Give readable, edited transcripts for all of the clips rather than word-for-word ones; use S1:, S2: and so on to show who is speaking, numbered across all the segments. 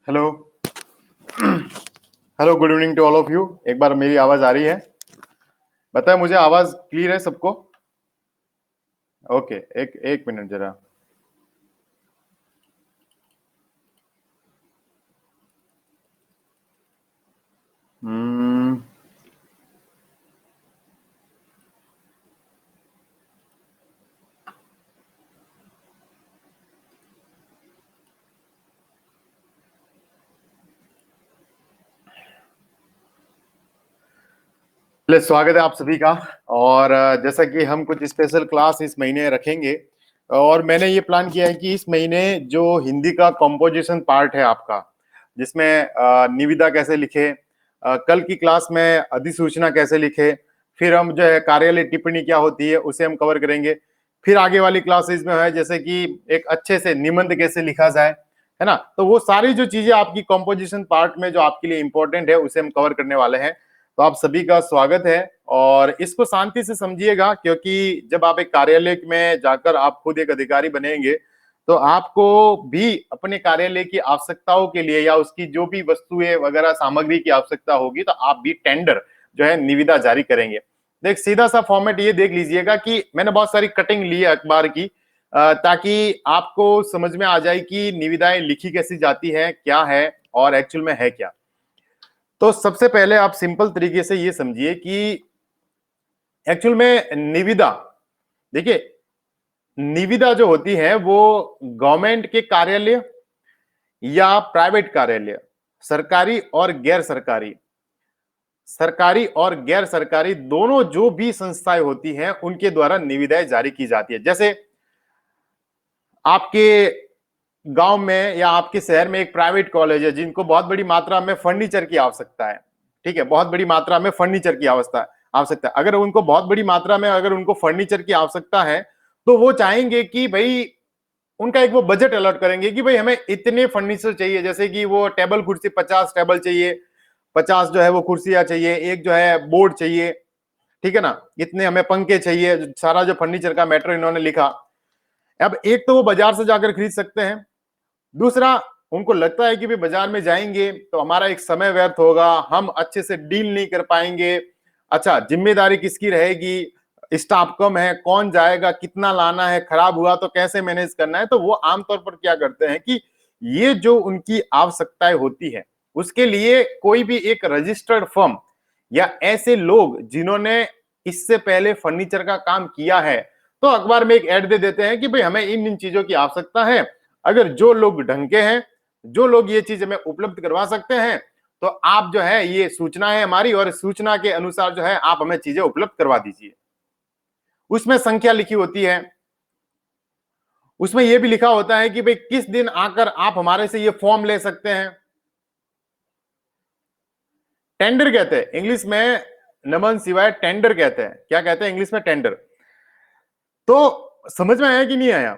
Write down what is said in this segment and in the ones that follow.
S1: Hello. Hello, good evening to all of you. एक बार मेरी आवाज आ रही है? बताए मुझे, आवाज क्लियर है सबको? ओके, एक एक मिनट जरा। हम्म पहले स्वागत है आप सभी का। और जैसा कि हम कुछ स्पेशल क्लास इस महीने रखेंगे, और मैंने ये प्लान किया है कि इस महीने जो हिंदी का कंपोजिशन पार्ट है आपका, जिसमें निविदा कैसे लिखे, कल की क्लास में अधिसूचना कैसे लिखे, फिर हम जो है कार्यालय टिप्पणी क्या होती है उसे हम कवर करेंगे। फिर आगे वाली क्लासेस में है जैसे कि एक अच्छे से निबंध कैसे लिखा जाए, है ना। तो वो सारी जो चीजें आपकी कंपोजिशन पार्ट में जो आपके लिए इंपॉर्टेंट है उसे हम कवर करने वाले हैं। तो आप सभी का स्वागत है। और इसको शांति से समझिएगा, क्योंकि जब आप एक कार्यालय में जाकर आप खुद एक अधिकारी बनेंगे तो आपको भी अपने कार्यालय की आवश्यकताओं के लिए या उसकी जो भी वस्तुएं वगैरह सामग्री की आवश्यकता होगी तो आप भी टेंडर जो है निविदा जारी करेंगे। देख, सीधा सा फॉर्मेट ये देख लीजिएगा कि मैंने बहुत सारी कटिंग ली है अखबार की, ताकि आपको समझ में आ जाए कि निविदाएं लिखी कैसी जाती है, क्या है और एक्चुअल में है क्या। तो सबसे पहले आप सिंपल तरीके से ये समझिए कि एक्चुअल में निविदा, देखिए, निविदा जो होती है वो गवर्नमेंट के कार्यालय या प्राइवेट कार्यालय, सरकारी और गैर सरकारी, सरकारी और गैर सरकारी दोनों जो भी संस्थाएं होती हैं उनके द्वारा निविदाएं जारी की जाती है। जैसे आपके गांव में या आपके शहर में एक प्राइवेट कॉलेज है जिनको बहुत बड़ी मात्रा में फर्नीचर की आवश्यकता है, ठीक है, बहुत बड़ी मात्रा में फर्नीचर की आवश्यकता है। अगर उनको बहुत बड़ी मात्रा में अगर उनको फर्नीचर की आवश्यकता है तो वो चाहेंगे कि भाई उनका एक वो बजट अलॉट करेंगे कि भाई हमें इतने फर्नीचर चाहिए, जैसे कि वो टेबल कुर्सी 50 टेबल चाहिए, 50 जो है वो कुर्सियां चाहिए, एक जो है बोर्ड चाहिए, ठीक है ना, इतने हमें पंखे चाहिए, सारा जो फर्नीचर का मैटर इन्होंने लिखा। अब एक तो वो बाजार से जाकर खरीद सकते हैं, दूसरा उनको लगता है कि भाई बाजार में जाएंगे तो हमारा एक समय व्यर्थ होगा, हम अच्छे से डील नहीं कर पाएंगे, अच्छा जिम्मेदारी किसकी रहेगी, स्टाफ कम है, कौन जाएगा, कितना लाना है, खराब हुआ तो कैसे मैनेज करना है। तो वो आमतौर पर क्या करते हैं कि ये जो उनकी आवश्यकताएं होती है उसके लिए कोई भी एक रजिस्टर्ड फर्म या ऐसे लोग जिन्होंने इससे पहले फर्नीचर का काम किया है तो अखबार में एक ऐड दे देते हैं कि भाई हमें इन इन चीजों की आवश्यकता है, अगर जो लोग ढंग के हैं, जो लोग ये चीज हमें उपलब्ध करवा सकते हैं तो आप जो है ये सूचना है हमारी और सूचना के अनुसार जो है आप हमें चीजें उपलब्ध करवा दीजिए। उसमें संख्या लिखी होती है, उसमें यह भी लिखा होता है कि भाई किस दिन आकर आप हमारे से ये फॉर्म ले सकते हैं। टेंडर कहते हैं इंग्लिश में, नमन सिवाय टेंडर कहते हैं। क्या कहते हैं इंग्लिश में? टेंडर। तो समझ में आया कि नहीं आया?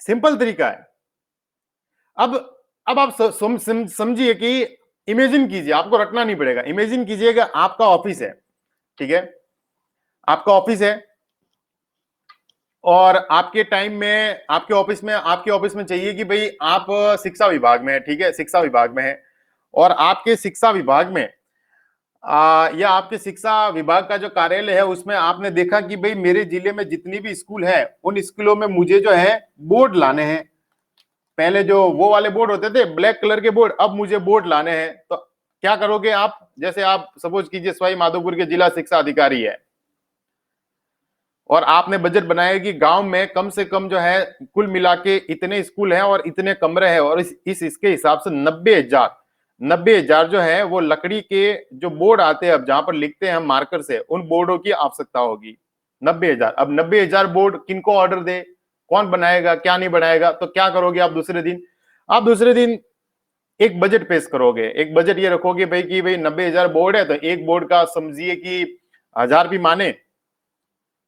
S1: सिंपल तरीका है। अब अब आप समझिए कि इमेजिन कीजिए, आपको रटना नहीं पड़ेगा, इमेजिन कीजिएगा आपका ऑफिस है, ठीक है, आपका ऑफिस है और आपके टाइम में आपके ऑफिस में चाहिए कि भाई आप शिक्षा विभाग में है, ठीक है, शिक्षा विभाग में है और आपके शिक्षा विभाग में या आपके शिक्षा विभाग का जो कार्यालय है उसमें आपने देखा कि भाई मेरे जिले में जितनी भी स्कूल है उन स्कूलों में मुझे जो है बोर्ड लाने हैं। पहले जो वो वाले बोर्ड होते थे ब्लैक कलर के बोर्ड, अब मुझे बोर्ड लाने हैं। तो क्या करोगे आप? जैसे आप सपोज कीजिए सवाई माधोपुर के जिला शिक्षा अधिकारी है और आपने बजट बनाया कि गांव में कम से कम जो है कुल मिला के इतने स्कूल हैं और इतने कमरे हैं और इसके हिसाब से 90,000 जो है वो लकड़ी के जो बोर्ड आते हैं, अब जहां पर लिखते हैं हम मार्कर से, उन बोर्डों की आवश्यकता होगी 90,000। अब 90,000 बोर्ड किनको ऑर्डर दे, कौन बनाएगा, क्या नहीं बनाएगा? तो क्या करोगे आप दूसरे दिन एक बजट पेश करोगे, एक बजट ये रखोगे भाई कि भाई 90,000 बोर्ड है तो एक बोर्ड का समझिए कि 1,000 भी माने,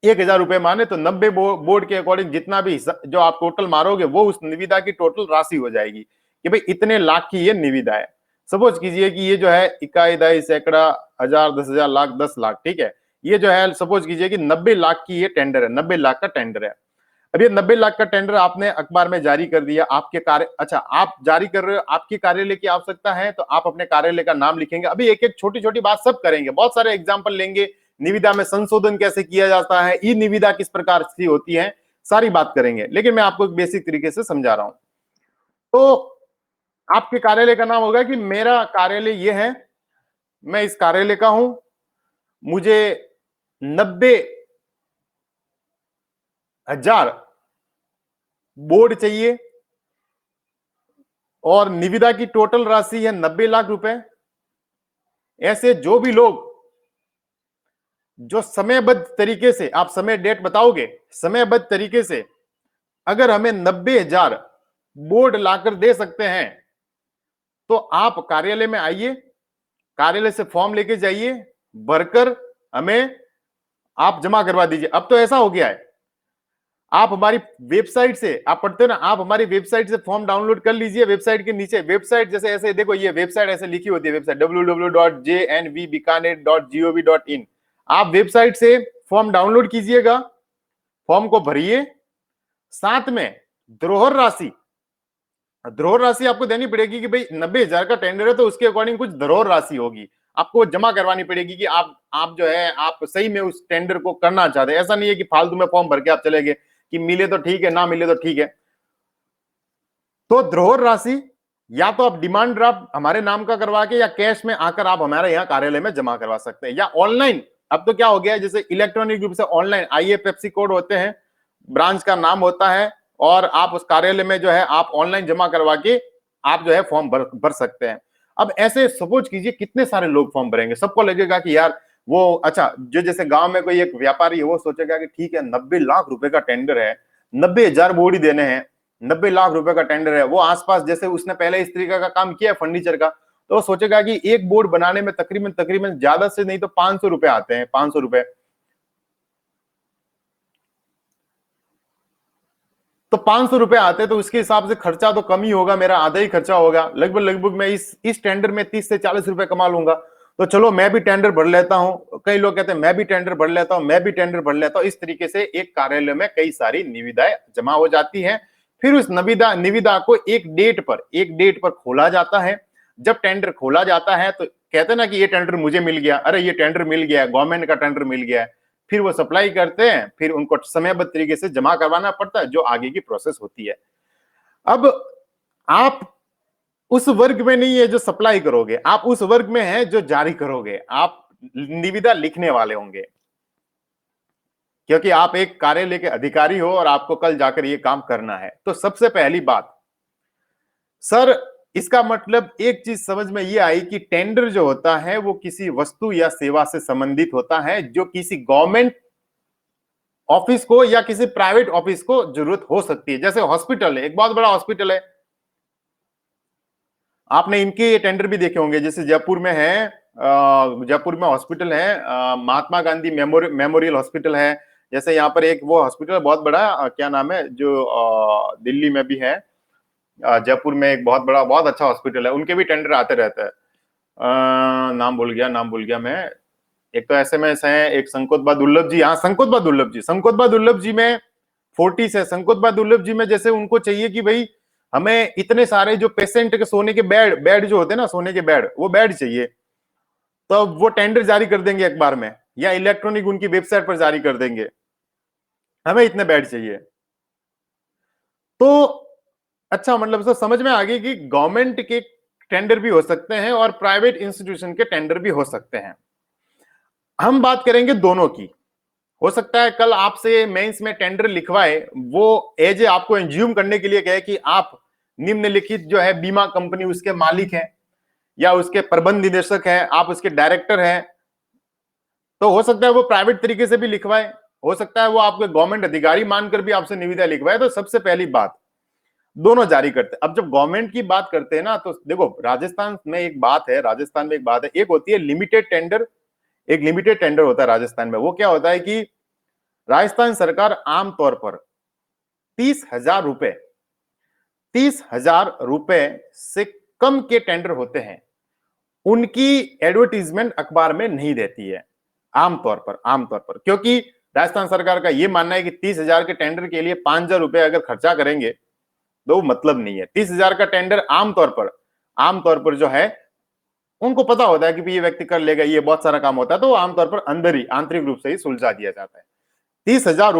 S1: 1,000 रुपए माने तो 90 बोर्ड के अकॉर्डिंग जितना भी जो आप टोटल मारोगे वो उस निविदा की टोटल राशि हो जाएगी कि भाई इतने लाख की ये निविदा है। सपोज कीजिए कि ये जो है इकाई, दहाई, सैकड़ा, हजार, 10,000, लाख, 10 लाख, ठीक है, ये जो है सपोज कीजिए कि 90 लाख की ये टेंडर है, 90 लाख का टेंडर है। अब ये 90 लाख का टेंडर आपने अखबार में जारी कर दिया, आपके कार्य, अच्छा आप जारी कर रहे हो, आपकी कार्यालय की आवश्यकता है तो आप अपने कार्यालय का नाम लिखेंगे। अभी एक एक छोटी छोटी बात सब करेंगे, बहुत सारे एग्जाम्पल लेंगे, निविदा में संशोधन कैसे किया जाता है, ई निविदा किस प्रकार की होती है, सारी बात करेंगे। लेकिन मैं आपको एक बेसिक तरीके से समझा रहा हूं। तो आपके कार्यालय का नाम होगा कि मेरा कार्यालय ये है, मैं इस कार्यालय का हूं, मुझे 90,000 बोर्ड चाहिए और निविदा की टोटल राशि है 90 लाख रुपए। ऐसे जो भी लोग जो समयबद्ध तरीके से, आप समय डेट बताओगे, समयबद्ध तरीके से अगर हमें 90,000 बोर्ड लाकर दे सकते हैं तो आप कार्यालय में आइए, कार्यालय से फॉर्म लेके जाइए, भरकर हमें आप जमा करवा दीजिए। अब तो ऐसा हो गया है, आप हमारी वेबसाइट से, आप पढ़ते हो ना, आप हमारी वेबसाइट से फॉर्म डाउनलोड कर लीजिए। वेबसाइट के नीचे, वेबसाइट जैसे ऐसे देखो, ये वेबसाइट ऐसे लिखी होती है, वेबसाइट www.jnvbikaner.gov.in। आप वेबसाइट से फॉर्म डाउनलोड कीजिएगा, फॉर्म को भरिए, साथ में धरोहर राशि, धरोहर राशि आपको देनी पड़ेगी कि भाई 90,000 का टेंडर है तो उसके अकॉर्डिंग कुछ धरोहर राशि होगी, आपको जमा करवानी पड़ेगी कि आप जो है आप सही में उस टेंडर को करना चाहते हैं। ऐसा नहीं है कि फालतू में फॉर्म भर के आप चले गए कि मिले तो ठीक है, ना मिले तो ठीक है। तो धरोहर राशि या तो आप डिमांड ड्राफ्ट हमारे नाम का करवा के या कैश में आकर आप हमारे यहाँ कार्यालय में जमा करवा सकते हैं, या ऑनलाइन। अब तो क्या हो गया है, जैसे इलेक्ट्रॉनिक रूप से ऑनलाइन IFSC कोड होते हैं, ब्रांच का नाम होता है, और आप उस कार्यालय में जो है आप ऑनलाइन जमा करवा के आप जो है फॉर्म भर सकते हैं। अब ऐसे सपोज कीजिए कितने सारे लोग फॉर्म भरेंगे, सबको लगेगा कि यार वो, अच्छा जो जैसे गांव में कोई एक व्यापारी है वो सोचेगा कि ठीक है 90 लाख रुपए का टेंडर है, 90,000 बोर्ड ही देने हैं, 90 लाख रुपए का टेंडर है। वो आसपास जैसे उसने पहले इस तरीके का काम किया है फर्नीचर का, तो वो सोचेगा कि एक बोर्ड बनाने में तकरीबन तकरीबन ज्यादा से नहीं तो 500 रुपए आते हैं, 500 रुपए। तो 500 रुपए आते हैं तो उसके हिसाब से खर्चा तो कम ही होगा, मेरा आधा ही खर्चा होगा, लगभग लगभग मैं इस टेंडर में 30 से 40 रुपए कमा लूंगा। तो चलो मैं भी टेंडर भर लेता हूं। कई लोग कहते हैं मैं भी टेंडर भर लेता हूं, मैं भी टेंडर भर लेता हूं। इस तरीके से एक कार्यालय में कई सारी निविदाएं जमा हो जाती हैं। फिर उस निविदा को एक डेट पर खोला जाता है। जब टेंडर खोला जाता है तो कहते हैं ना कि ये टेंडर मुझे मिल गया, अरे ये टेंडर मिल गया, गवर्नमेंट का टेंडर मिल गया है। फिर वो सप्लाई करते हैं, फिर उनको समयबद्ध तरीके से जमा करवाना पड़ता है, जो आगे की प्रोसेस होती है। अब आप उस वर्ग में नहीं है जो सप्लाई करोगे, आप उस वर्ग में है जो जारी करोगे, आप निविदा लिखने वाले होंगे, क्योंकि आप एक कार्यालय के अधिकारी हो और आपको कल जाकर ये काम करना है। तो सबसे पहली बात सर, इसका मतलब एक चीज समझ में ये आई कि टेंडर जो होता है वो किसी वस्तु या सेवा से संबंधित होता है, जो किसी गवर्नमेंट ऑफिस को या किसी प्राइवेट ऑफिस को जरूरत हो सकती है। जैसे हॉस्पिटल है, एक बहुत बड़ा हॉस्पिटल है, आपने इनके टेंडर भी देखे होंगे। जैसे जयपुर में है, जयपुर में हॉस्पिटल है, महात्मा गांधी मेमोरियल हॉस्पिटल है। जैसे यहाँ पर एक वो हॉस्पिटल बहुत बड़ा, क्या नाम है, जो दिल्ली में भी है, जयपुर में एक बहुत बड़ा बहुत अच्छा हॉस्पिटल है, उनके भी टेंडर आते रहते हैं। नाम भूल गया मैं। एक तो एसएमएस है, एक संकोतबा दुर्लभ जी, हाँ संकोतबा दुर्लभ जी में फोर्टिस है। संकोतबा दुर्लभ जी में जैसे उनको चाहिए कि भाई हमें इतने सारे जो पेशेंट के सोने के बेड जो होते हैं ना, सोने के बेड, वो बेड चाहिए, तो वो टेंडर जारी कर देंगे अखबार में या इलेक्ट्रॉनिक उनकी वेबसाइट पर जारी कर देंगे, हमें इतने बेड चाहिए। तो अच्छा, मतलब सर समझ में आ गई कि गवर्नमेंट के टेंडर भी हो सकते हैं और प्राइवेट इंस्टीट्यूशन के टेंडर भी हो सकते हैं। हम बात करेंगे दोनों की। हो सकता है कल आपसे मेंस में टेंडर लिखवाए, वो एज ए आपको एंज्यूम करने के लिए कहे कि आप निम्नलिखित जो है बीमा कंपनी उसके मालिक हैं या उसके प्रबंध निदेशक हैं, आप उसके डायरेक्टर हैं। तो हो सकता है वो प्राइवेट तरीके से भी लिखवाए, हो सकता है वो आपके गवर्नमेंट अधिकारी मानकर भी आपसे निविदा लिखवाए। तो सबसे पहली बात, दोनों जारी करते हैं। अब जब गवर्नमेंट की बात करते हैं ना, तो देखो राजस्थान में एक बात है, एक होती है लिमिटेड टेंडर, एक लिमिटेड टेंडर होता है राजस्थान में। वो क्या होता है कि राजस्थान सरकार आमतौर पर 30,000 रुपए, 30,000 रुपए से कम के टेंडर होते हैं, उनकी एडवर्टीजमेंट अखबार में नहीं देती है आमतौर पर, क्योंकि राजस्थान सरकार का ये मानना है कि 30,000 के टेंडर के लिए 5,000 रुपए अगर खर्चा करेंगे तो मतलब नहीं है। 30,000 का टेंडर आमतौर पर जो है उनको पता होता है कि ये व्यक्ति कर लेगा, ये बहुत सारा काम होता है, तो वो आमतौर पर अंदर ही आंतरिक रूप से ही सुलझा दिया जाता है। 30,000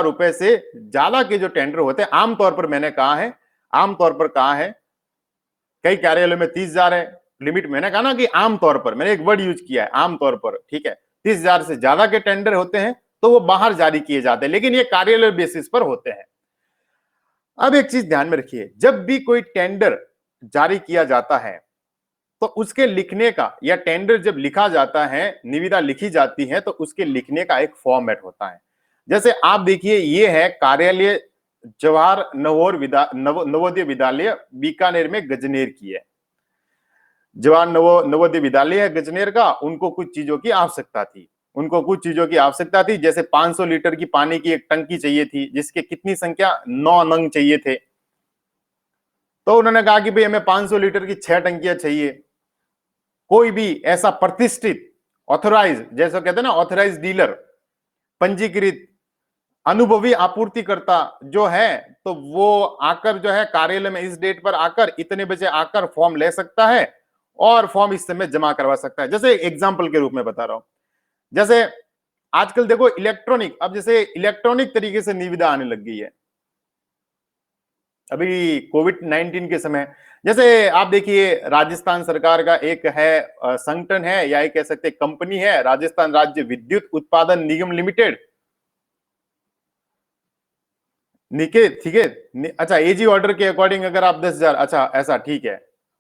S1: रुपए से ज्यादा के जो टेंडर होते हैं, आमतौर पर मैंने कहा है, आमतौर पर कहा है, कई कार्यालयों में 30,000 है लिमिट। मैंने कहा ना कि आमतौर पर, मैंने एक वर्ड यूज किया है आमतौर पर, ठीक है। 30,000 से ज्यादा के टेंडर होते हैं तो वो बाहर जारी किए जाते हैं, लेकिन ये कार्यालय बेसिस पर होते हैं। अब एक चीज ध्यान में रखिए, जब भी कोई टेंडर जारी किया जाता है तो उसके लिखने का, या टेंडर जब लिखा जाता है, निविदा लिखी जाती है, तो उसके लिखने का एक फॉर्मेट होता है। जैसे आप देखिए, ये है कार्यालय जवाहर नवोदय विद्यालय बीकानेर में गजनेर की है। जवाहर नवोदय विद्यालय है गजनेर का, उनको कुछ चीजों की आवश्यकता थी, जैसे 500 लीटर की पानी की एक टंकी चाहिए थी, जिसके कितनी संख्या, 9 नंग चाहिए थे। तो उन्होंने कहा कि भाई हमें 500 लीटर की 6 टंकियां चाहिए। कोई भी ऐसा प्रतिष्ठित, ऑथोराइज, जैसा कहते हैं ना, ऑथोराइज डीलर, पंजीकृत अनुभवी आपूर्तिकर्ता जो है, तो वो आकर जो है कार्यालय में इस डेट पर आकर, इतने बजे आकर फॉर्म ले सकता है और फॉर्म इस समय जमा करवा सकता है। जैसे एग्जांपल के रूप में बता रहा हूं, जैसे आजकल देखो इलेक्ट्रॉनिक, अब जैसे इलेक्ट्रॉनिक तरीके से निविदा आने लग गई है अभी कोविड-19 के समय। जैसे आप देखिए, राजस्थान सरकार का एक है संगठन है, या एक कह सकते कंपनी है, राजस्थान राज्य विद्युत उत्पादन निगम लिमिटेड। ठीक है, अच्छा, एजी ऑर्डर के अकॉर्डिंग अगर आप 10,000, अच्छा ऐसा, ठीक है,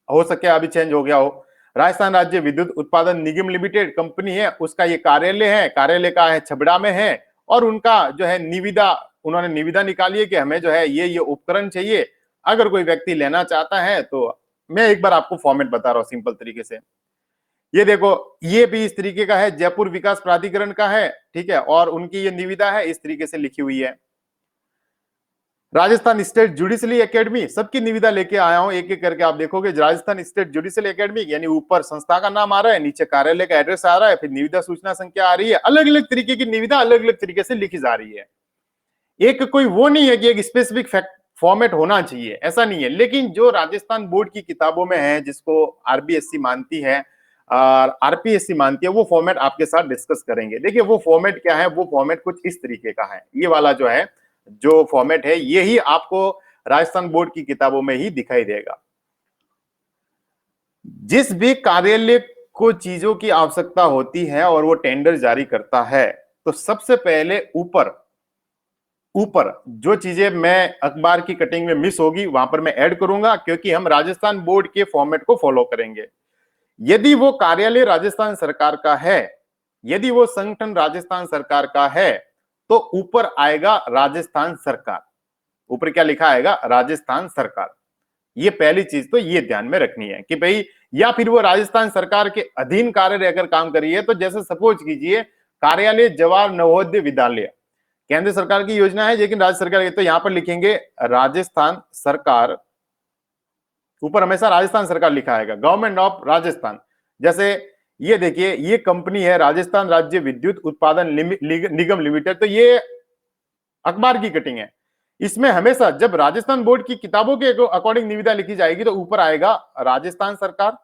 S1: हो सके अभी चेंज हो गया हो। राजस्थान राज्य विद्युत उत्पादन निगम लिमिटेड कंपनी है, उसका ये कार्यालय है, कार्यालय का है छबड़ा में है, और उनका जो है निविदा, उन्होंने निविदा निकाली है कि हमें जो है ये उपकरण चाहिए, अगर कोई व्यक्ति लेना चाहता है तो। मैं एक बार आपको फॉर्मेट बता रहा हूं सिंपल तरीके से। ये देखो, ये भी इस तरीके का है, जयपुर विकास प्राधिकरण का है, ठीक है, और उनकी ये निविदा है, इस तरीके से लिखी हुई है। राजस्थान स्टेट जुडिशरी एकेडमी, सबकी निविदा लेके आया हूं एक एक करके, आप देखोगे राजस्थान स्टेट जुडिशरी एकेडमी, यानी ऊपर संस्था का नाम आ रहा है, नीचे कार्यालय का एड्रेस आ रहा है, फिर निविदा सूचना संख्या आ रही है। अलग अलग तरीके की निविदा अलग अलग तरीके से लिखी जा रही है। एक कोई वो नहीं है कि एक स्पेसिफिक फॉर्मेट होना चाहिए, ऐसा नहीं है। लेकिन जो राजस्थान बोर्ड की किताबों में है, जिसको आरबीएससी मानती है और आरपीएससी मानती है, वो फॉर्मेट आपके साथ डिस्कस करेंगे। देखिए वो फॉर्मेट क्या है, वो फॉर्मेट कुछ इस तरीके का है। ये वाला जो है, जो फॉर्मेट है, यही आपको राजस्थान बोर्ड की किताबों में ही दिखाई देगा। जिस भी कार्यालय को चीजों की आवश्यकता होती है और वो टेंडर जारी करता है, तो सबसे पहले ऊपर जो चीजें मैं अखबार की कटिंग में मिस होगी, वहां पर मैं ऐड करूंगा, क्योंकि हम राजस्थान बोर्ड के फॉर्मेट को फॉलो करेंगे। यदि वो कार्यालय राजस्थान सरकार का है, यदि वो संगठन राजस्थान सरकार का है, तो ऊपर आएगा राजस्थान सरकार। ऊपर क्या लिखा आएगा, राजस्थान सरकार। ये पहली चीज तो ये ध्यान में रखनी है कि भाई, या फिर वो राजस्थान सरकार के अधीन कार्य रहकर काम कर रही है। तो जैसे सपोज कीजिए, कार्यालय जवाहर नवोदय विद्यालय केंद्र सरकार की योजना है, लेकिन राज्य सरकार, तो यहां पर लिखेंगे राजस्थान सरकार, ऊपर हमेशा राजस्थान सरकार लिखा आएगा, गवर्नमेंट ऑफ राजस्थान। जैसे ये देखिए, ये कंपनी है राजस्थान राज्य विद्युत उत्पादन निगम लिमिटेड, तो ये अखबार की कटिंग है। इसमें हमेशा जब राजस्थान बोर्ड की किताबों के अकॉर्डिंग निविदा लिखी जाएगी, तो ऊपर आएगा राजस्थान सरकार।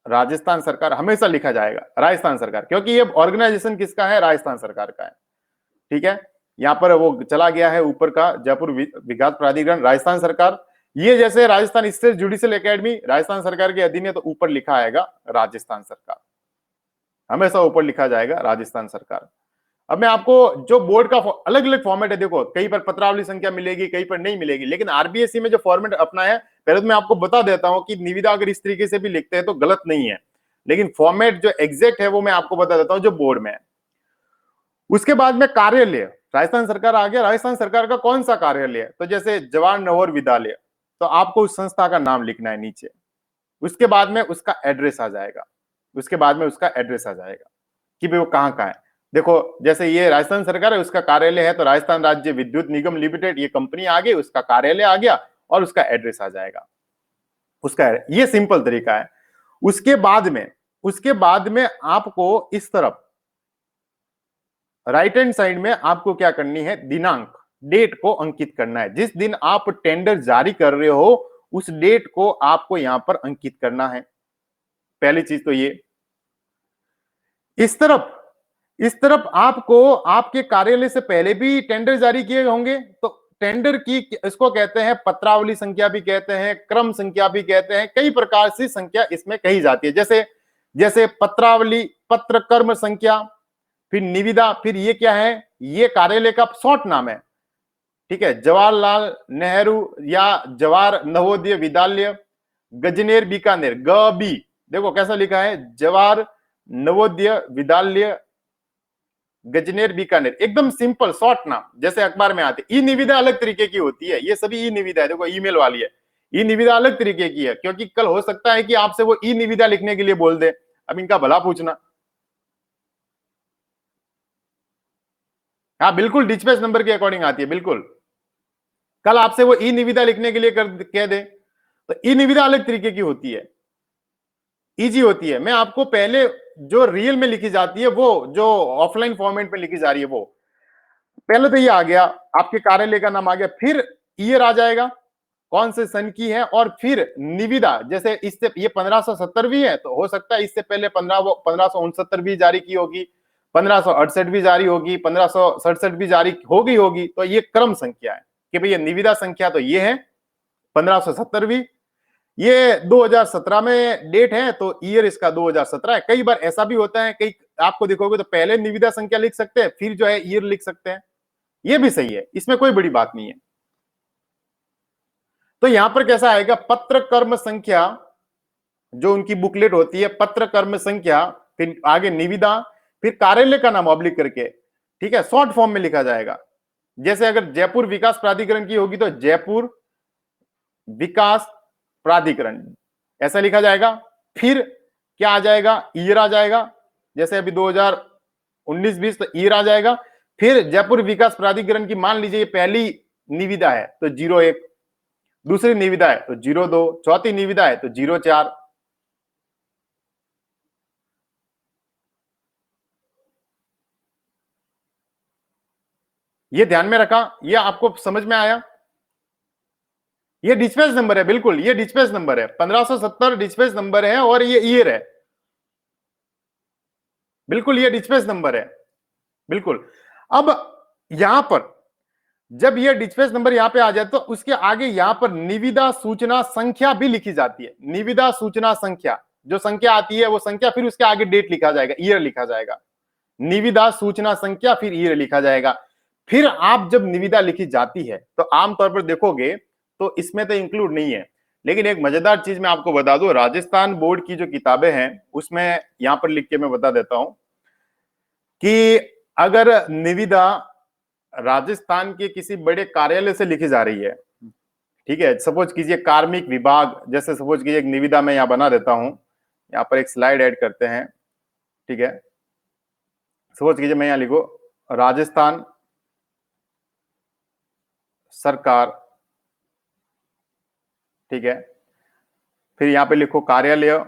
S1: राजस्थान सरकार हमेशा लिखा जाएगा, राजस्थान सरकार, क्योंकि ये ऑर्गेनाइजेशन किसका है, राजस्थान सरकार का है। ठीक है, यहां पर वो चला गया है ऊपर का, जयपुर विकास प्राधिकरण, राजस्थान सरकार। ये जैसे Rajasthan state judicial academy Rajasthan सरकार के अधीन है, तो ऊपर लिखा आएगा राजस्थान सरकार, हमेशा ऊपर लिखा जाएगा राजस्थान सरकार। अब मैं आपको जो बोर्ड का अलग अलग फॉर्मेट है, देखो कहीं पर पत्रावली संख्या मिलेगी, कहीं पर नहीं मिलेगी, लेकिन आरबीएससी में जो फॉर्मेट अपना है, पहले तो मैं आपको बता देता हूं कि निविदा अगर इस तरीके से भी लिखते हैं तो गलत नहीं है, लेकिन फॉर्मेट जो एग्जैक्ट है वो मैं आपको बता देता हूं जो बोर्ड में है। उसके बाद में कार्यालय, राजस्थान सरकार आ गया, राजस्थान सरकार का कौन सा कार्यालय है, तो जैसे जवाहर नवोदय विद्यालय, तो आपको उस संस्था का नाम लिखना है नीचे। उसके बाद में उसका एड्रेस आ जाएगा, कि भाई वो कहां का है। देखो जैसे ये राजस्थान सरकार है, उसका कार्यालय है, तो राजस्थान राज्य विद्युत निगम लिमिटेड, ये कंपनी आ गई, उसका कार्यालय आ गया और उसका एड्रेस आ जाएगा, उसका, ये सिंपल तरीका है। उसके बाद में उसके बाद में आपको इस तरफ राइट हैंड साइड में आपको क्या करनी है, दिनांक, डेट को अंकित करना है। जिस दिन आप टेंडर जारी कर रहे हो उस डेट को आपको यहां पर अंकित करना है। पहली चीज तो ये। इस तरफ आपको आपके कार्यालय से पहले भी टेंडर जारी किए होंगे, तो टेंडर की इसको कहते हैं पत्रावली संख्या भी कहते हैं, क्रम संख्या भी कहते हैं, कई प्रकार से संख्या इसमें कही जाती है। जैसे जैसे पत्रावली, पत्र कर्म संख्या, फिर निविदा, फिर ये क्या है, ये कार्यालय का शॉर्ट नाम है। ठीक है, जवाहरलाल नेहरू या जवाहर नवोदय विद्यालय गजनेर बीकानेर, ग बी, देखो कैसा लिखा है, जवाहर नवोदय विद्यालय गजनेर बीकानेर, एकदम सिंपल शॉर्ट नाम, जैसे अखबार में आते। ई निविदा अलग तरीके की होती है, ये सभी ई निविदा है, देखो ईमेल वाली है। ई निविदा अलग तरीके की है, क्योंकि कल हो सकता है कि आपसे वो ई निविदा लिखने के लिए बोल दे, अब इनका भला पूछना। हाँ बिल्कुल, डिस्पैच नंबर के अकॉर्डिंग आती है, बिल्कुल। कल आपसे वो ई निविदा लिखने के लिए कह दे, तो ई निविदा अलग तरीके की होती है, इजी होती है। मैं आपको पहले जो रियल में लिखी जाती है, वो जो ऑफलाइन फॉर्मेट में लिखी जा रही है, वो पहले तो ये आ गया, आपके कार्यालय का नाम आ गया, फिर ईयर आ जाएगा, कौन से सन की है, और फिर निविदा, जैसे इससे ये 1570 भी है, तो हो सकता है इससे पहले 1569 भी जारी की होगी, 1568 भी जारी होगी, 1567 भी जारी हो गई होगी, तो ये क्रम संख्या है कि भाई ये निविदा संख्या तो ये है 1570 भी, ये 2017 में डेट है, तो ईयर इसका 2017 है। कई बार ऐसा भी होता है, कई आपको देखोगे तो पहले निविदा संख्या लिख सकते हैं, फिर जो है ईयर लिख सकते हैं, ये भी सही है, इसमें कोई बड़ी बात नहीं है। तो यहां पर कैसा आएगा, पत्र कर्म संख्या, जो उनकी बुकलेट होती है, पत्र कर्म संख्या, फिर आगे निविदा, फिर कार्यालय का नाम ऑब्लिक करके, ठीक है, शॉर्ट फॉर्म में लिखा जाएगा। जैसे अगर जयपुर विकास प्राधिकरण की होगी तो जयपुर विकास प्राधिकरण ऐसा लिखा जाएगा। फिर क्या आ जाएगा, ईयर आ जाएगा, जैसे अभी 2019-20 तो ईयर आ जाएगा। फिर जयपुर विकास प्राधिकरण की मान लीजिए पहली निविदा है तो 01, दूसरी निविदा है तो 02, चौथी निविदा है तो 04। ये ध्यान में रखा, ये आपको समझ में आया। ये डिस्पैच नंबर है, बिल्कुल ये डिस्पैच नंबर है, 1570 डिस्पैच नंबर है, और ये ईयर है, बिल्कुल ये डिस्पैच नंबर है, बिल्कुल। अब यहां पर जब ये डिस्पैच नंबर यहां पे आ जाए तो उसके आगे यहां पर निविदा सूचना संख्या भी लिखी जाती है। निविदा सूचना संख्या, जो संख्या आती है वो संख्या, फिर उसके आगे डेट लिखा जाएगा, ईयर लिखा जाएगा। निविदा सूचना संख्या, फिर ईयर लिखा जाएगा। फिर आप जब निविदा लिखी जाती है तो आमतौर पर देखोगे तो इसमें तो इंक्लूड नहीं है, लेकिन एक मजेदार चीज मैं आपको बता दूं, राजस्थान बोर्ड की जो किताबें हैं उसमें यहां पर लिख के मैं बता देता हूं कि अगर निविदा राजस्थान के किसी बड़े कार्यालय से लिखी जा रही है, ठीक है, सपोज कीजिए कार्मिक विभाग, जैसे सपोज कीजिए एक निविदा मैं यहां बना देता हूं, यहां पर एक स्लाइड ऐड करते हैं, ठीक है, सपोज कीजिए मैं यहां लिखो राजस्थान सरकार, ठीक है, फिर यहां पे लिखो कार्यालय,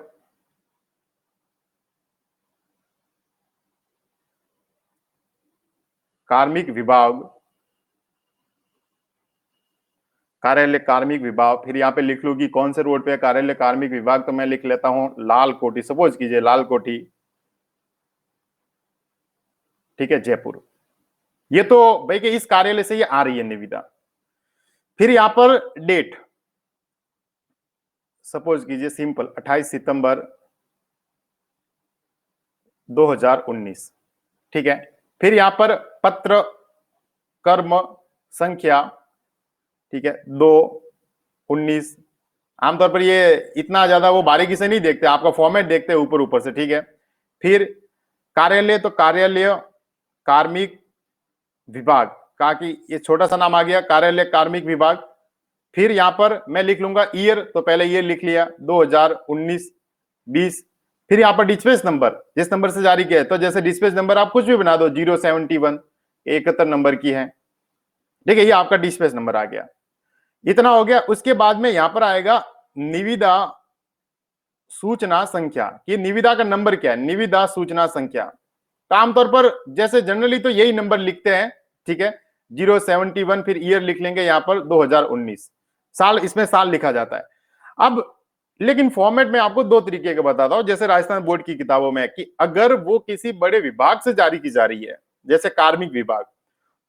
S1: कार्मिक विभाग, कार्यालय कार्मिक विभाग, फिर यहां पे लिख लू कि कौन से रोड पे कार्यालय कार्मिक विभाग, तो मैं लिख लेता हूं लाल कोठी, सपोज कीजिए लाल कोठी, ठीक है, जयपुर। ये तो भाई कि इस कार्यालय से ये आ रही है निविदा। फिर यहां पर डेट, सपोज कीजिए सिंपल 28 सितंबर 2019, ठीक है। फिर यहां पर पत्र कर्म संख्या, ठीक है, 2/19। आमतौर पर ये इतना ज्यादा वो बारीकी से नहीं देखते, आपका फॉर्मेट देखते हैं ऊपर ऊपर से, ठीक है। फिर कार्यालय, तो कार्यालय कार्मिक विभाग, कहा कि ये छोटा सा नाम आ गया, कार्यालय कार्मिक विभाग। फिर यहां पर मैं लिख लूंगा ईयर, तो पहले ईयर लिख लिया 2019-20। फिर यहां पर डिस्पैच नंबर, जिस नंबर से जारी किया है, तो जैसे डिस्पैच नंबर आप कुछ भी बना दो, 071, 71 नंबर की है, ठीक है, ये आपका डिस्पैच नंबर आ गया। इतना हो गया। उसके बाद में यहां पर आएगा निविदा सूचना संख्या, कि निविदा का नंबर क्या है, निविदा सूचना संख्या। तो आमतौर पर जैसे जनरली तो यही नंबर लिखते हैं, ठीक है, 071, फिर ईयर लिख लेंगे यहां पर 2019, साल, इसमें साल लिखा जाता है। अब लेकिन फॉर्मेट में आपको दो तरीके का बताता हूं, जैसे राजस्थान बोर्ड की किताबों में कि अगर वो किसी बड़े विभाग से जारी की जा रही है, जैसे कार्मिक विभाग,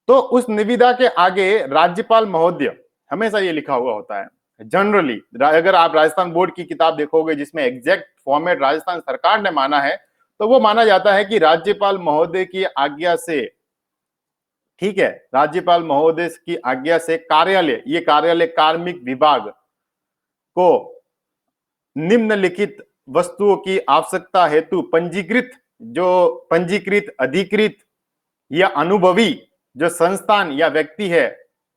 S1: तो उस निविदा के आगे राज्यपाल महोदय हमेशा ये लिखा हुआ होता है जनरली। अगर आप राजस्थान बोर्ड की किताब देखोगे जिसमें एग्जैक्ट फॉर्मेट राजस्थान सरकार ने माना है, तो वो माना जाता है कि राज्यपाल महोदय की आज्ञा से, ठीक है, राज्यपाल महोदय की आज्ञा से कार्यालय, ये कार्यालय कार्मिक विभाग को निम्नलिखित वस्तुओं की आवश्यकता हेतु पंजीकृत, जो पंजीकृत, अधिकृत या अनुभवी जो संस्थान या व्यक्ति है,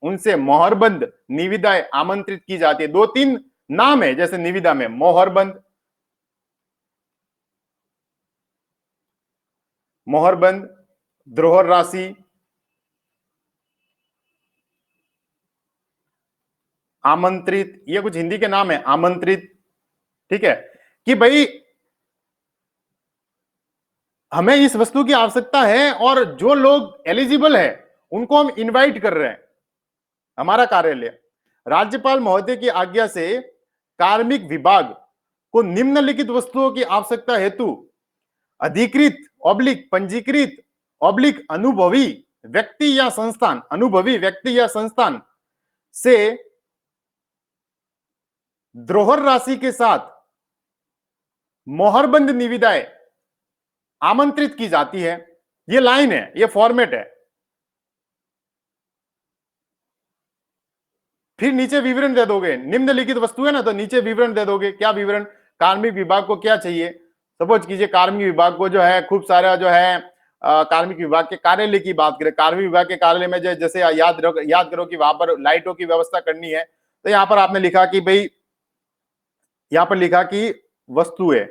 S1: उनसे मोहरबंद निविदाएं आमंत्रित की जाती है। दो तीन नाम है जैसे निविदा में, मोहरबंद, मोहरबंद, द्रोहर राशि, आमंत्रित, ये कुछ हिंदी के नाम है, आमंत्रित, ठीक है, कि भाई हमें इस वस्तु की आवश्यकता है और जो लोग एलिजिबल है उनको हम इनवाइट कर रहे हैं। हमारा कार्यालय राज्यपाल महोदय की आज्ञा से कार्मिक विभाग को निम्नलिखित वस्तुओं की आवश्यकता हेतु अधिकृत ऑब्लिक पंजीकृत ऑब्लिक अनुभवी व्यक्ति या संस्थान, अनुभवी व्यक्ति या संस्थान से द्रोहर राशि के साथ मोहरबंद निविदाएं आमंत्रित की जाती है। ये लाइन है, ये फॉर्मेट है। फिर नीचे विवरण दे दोगे, निम्नलिखित वस्तु है ना, तो नीचे विवरण दे दोगे। क्या विवरण? कार्मिक विभाग को क्या चाहिए। सपोज कीजिए कार्मिक विभाग को जो है खूब सारा जो है कार्मिक विभाग के कार्यालय की बात करें, कार्मिक विभाग के कार्यालय में जैसे याद करो कि वहां पर लाइटों की व्यवस्था करनी है, तो यहां पर आपने लिखा कि भाई, यहां पर लिखा कि वस्तु है,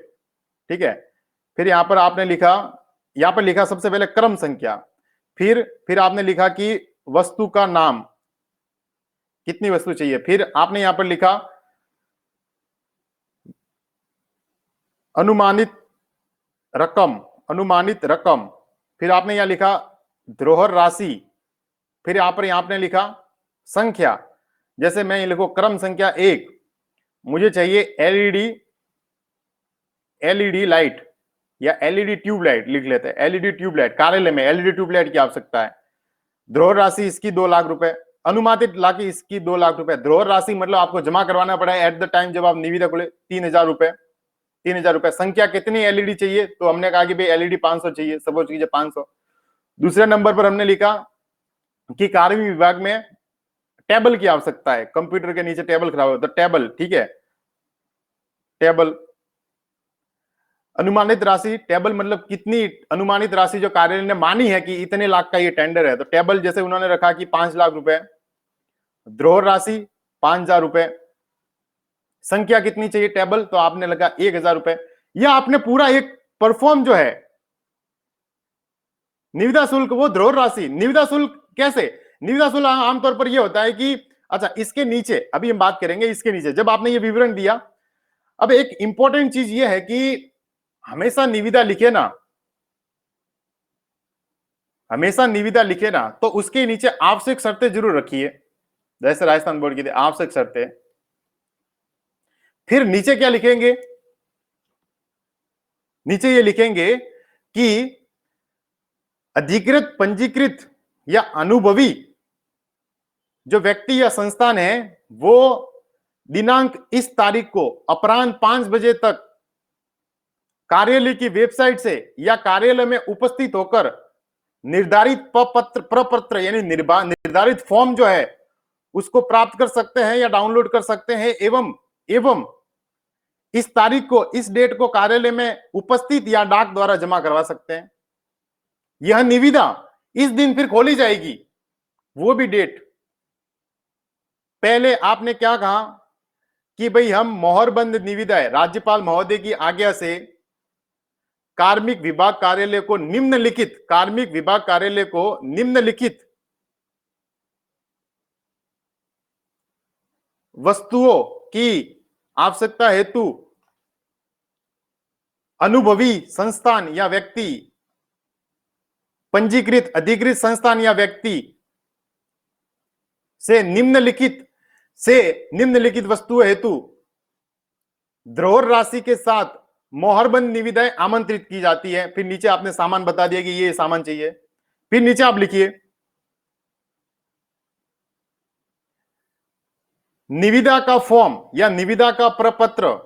S1: ठीक है। फिर यहां पर आपने लिखा, यहां पर लिखा सबसे पहले क्रम संख्या, फिर आपने लिखा कि वस्तु का नाम, कितनी वस्तु चाहिए, फिर आपने यहां पर लिखा अनुमानित रकम, अनुमानित रकम, फिर आपने यहां लिखा द्रोहर राशि, फिर यहां आपने लिखा संख्या। जैसे मैं ये लिखो क्रम संख्या 1, मुझे चाहिए एलईडी, एलईडी लाइट या एलईडी ट्यूबलाइट लिख लेते हैं, एलईडी ट्यूबलाइट, कार्यालय में एलईडी ट्यूबलाइट की आवश्यकता है। द्रोहर राशि इसकी 2 लाख रुपए, अनुमानित लाखी इसकी 2 लाख रुपए। द्रोहर राशि मतलब आपको जमा करवाना पड़ा है एट द टाइम जब आप निविदा खोले, 3,000 रुपए, 3,000 रुपए। संख्या कितनी एलईडी चाहिए, तो हमने कहा कि भाई एलईडी 500 चाहिए, सपोज कीजिए 500। दूसरे नंबर पर हमने लिखा कि कार्मिक विभाग में टेबल की आवश्यकता है, कंप्यूटर के नीचे टेबल खराब हो तो टेबल, ठीक है, टेबल। अनुमानित राशि, टेबल मतलब कितनी अनुमानित राशि जो कार्यालय ने मानी है कि इतने लाख का ये टेंडर है, तो टेबल जैसे उन्होंने रखा कि 5 लाख रुपए। द्रोहर राशि 5,000 रुपए। संख्या कितनी चाहिए टेबल, तो आपने लगा 1,000 रुपए। या आपने पूरा एक परफॉर्म जो है निविदा शुल्क, वो द्रोहर राशि। निविदा शुल्क कैसे, निविदा शुल्क आमतौर पर यह होता है कि अच्छा इसके नीचे अभी हम बात करेंगे, इसके नीचे जब आपने ये विवरण दिया, अब एक इंपॉर्टेंट चीज ये है कि हमेशा निविदा लिखे ना, हमेशा निविदा लिखे ना, तो उसके नीचे आवश्यक शर्तें जरूर रखिए, जैसे राजस्थान बोर्ड की थी आवश्यक शर्तें। फिर नीचे क्या लिखेंगे, नीचे ये लिखेंगे कि अधिकृत पंजीकृत या अनुभवी जो व्यक्ति या संस्थान है वो दिनांक इस तारीख को अपराह्न 5 बजे तक कार्यालय की वेबसाइट से या कार्यालय में उपस्थित होकर निर्धारित प्रपत्र यानी निर्धारित फॉर्म जो है उसको प्राप्त कर सकते हैं या डाउनलोड कर सकते हैं, एवं इस तारीख को, इस डेट को कार्यालय में उपस्थित या डाक द्वारा जमा करवा सकते हैं। यह निविदा इस दिन फिर खोली जाएगी, वो भी डेट। पहले आपने क्या कहा कि भाई हम मोहरबंद निविदा है, राज्यपाल महोदय की आज्ञा से कार्मिक विभाग कार्यालय को निम्नलिखित, कार्मिक विभाग कार्यालय को निम्नलिखित वस्तुओं की आवश्यकता हेतु अनुभवी संस्थान या व्यक्ति, पंजीकृत अधिकृत संस्थान या व्यक्ति से निम्नलिखित वस्तु हेतु धरोहर राशि के साथ मोहरबंद निविदाएं आमंत्रित की जाती है। फिर नीचे आपने सामान बता दिया कि ये सामान चाहिए। फिर नीचे आप लिखिए निविदा का फॉर्म या निविदा का प्रपत्र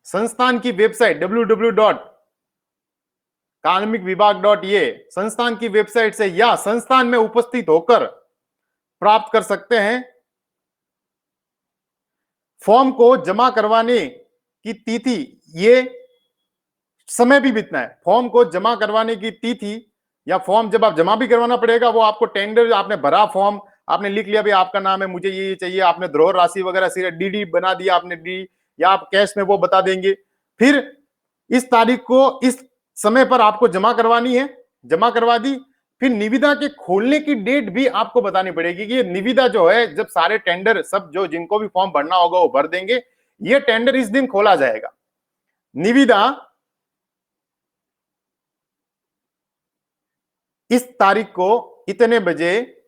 S1: संस्थान की वेबसाइट www.कार्मिक विभाग.ये संस्थान की वेबसाइट से या संस्थान में उपस्थित होकर प्राप्त कर सकते हैं। फॉर्म को जमा करवाने की तिथि, ये समय भी बीतना है। फॉर्म को जमा करवाने की तिथि या फॉर्म जब आप जमा भी करवाना पड़ेगा, वो आपको टेंडर, आपने भरा फॉर्म, आपने लिख लिया भाई आपका नाम है, मुझे ये चाहिए, आपने धरोहर राशि वगैरह डीडी बना दिया आपने, डी या आप कैश में वो बता देंगे। फिर इस तारीख को इस समय पर आपको जमा करवानी है, जमा करवा दी। फिर निविदा के खोलने की डेट भी आपको बतानी पड़ेगी कि ये निविदा जो है, जब सारे टेंडर सब जो जिनको भी फॉर्म भरना होगा वो भर देंगे, ये टेंडर इस दिन खोला जाएगा। निविदा इस तारीख को इतने बजे